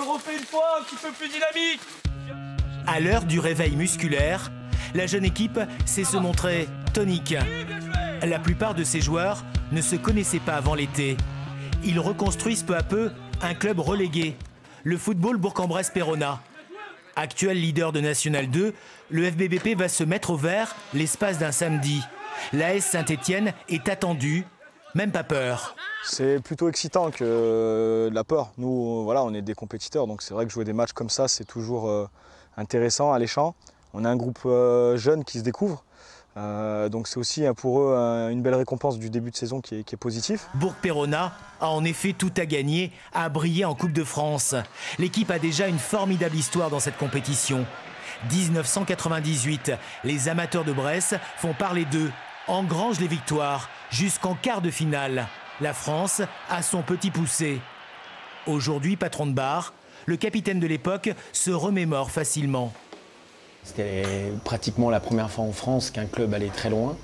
le refait une fois, un petit peu plus dynamique. À l'heure du réveil musculaire, la jeune équipe sait se montrer tonique. La plupart de ces joueurs ne se connaissaient pas avant l'été. Ils reconstruisent peu à peu un club relégué, le Football Bourg-en-Bresse Péronat. Actuel leader de National 2, le FBBP va se mettre au vert l'espace d'un samedi. L'AS Saint-Étienne est attendue, même pas peur. C'est plutôt excitant que de la peur. Nous, voilà, on est des compétiteurs, donc c'est vrai que jouer des matchs comme ça, c'est toujours intéressant, alléchant. On a un groupe jeune qui se découvre. Donc c'est aussi pour eux une belle récompense du début de saison qui est positif. Bourg-Péronat a en effet tout à gagner, à briller en Coupe de France. L'équipe a déjà une formidable histoire dans cette compétition. 1998, les amateurs de Bresse font parler d'eux, engrangent les victoires jusqu'en quart de finale. La France a son petit poussé. Aujourd'hui patron de bar, le capitaine de l'époque se remémore facilement. C'était pratiquement la première fois en France qu'un club allait très loin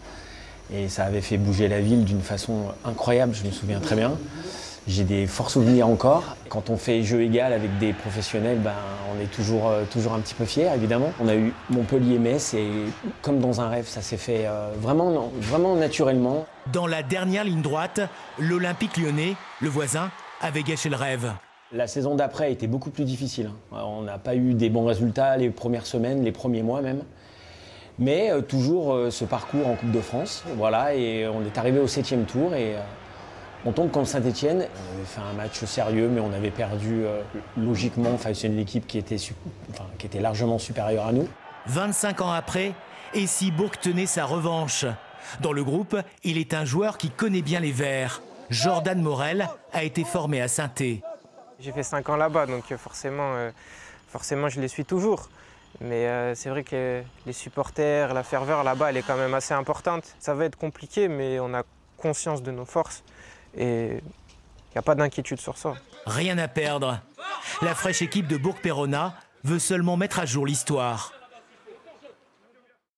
et ça avait fait bouger la ville d'une façon incroyable, je me souviens très bien. J'ai des forts souvenirs encore. Quand on fait jeu égal avec des professionnels, on est toujours un petit peu fiers évidemment. On a eu Montpellier-Metz et comme dans un rêve, ça s'est fait vraiment naturellement. Dans la dernière ligne droite, l'Olympique lyonnais, le voisin, avait gâché le rêve. La saison d'après a été beaucoup plus difficile. On n'a pas eu des bons résultats les premières semaines, les premiers mois même. Mais toujours ce parcours en Coupe de France. Voilà, et on est arrivé au 7e tour et on tombe contre Saint-Étienne. On avait fait un match sérieux, mais on avait perdu logiquement face à une équipe qui était largement supérieure à nous. 25 ans après, et si Bourg tenait sa revanche. Dans le groupe, il est un joueur qui connaît bien les Verts. Jordan Morel a été formé à Saint-Étienne. J'ai fait 5 ans là-bas, donc forcément je les suis toujours. Mais c'est vrai que les supporters, la ferveur là-bas, elle est quand même assez importante. Ça va être compliqué, mais on a conscience de nos forces et il n'y a pas d'inquiétude sur ça. Rien à perdre. La fraîche équipe de Bourg-Péronat veut seulement mettre à jour l'histoire.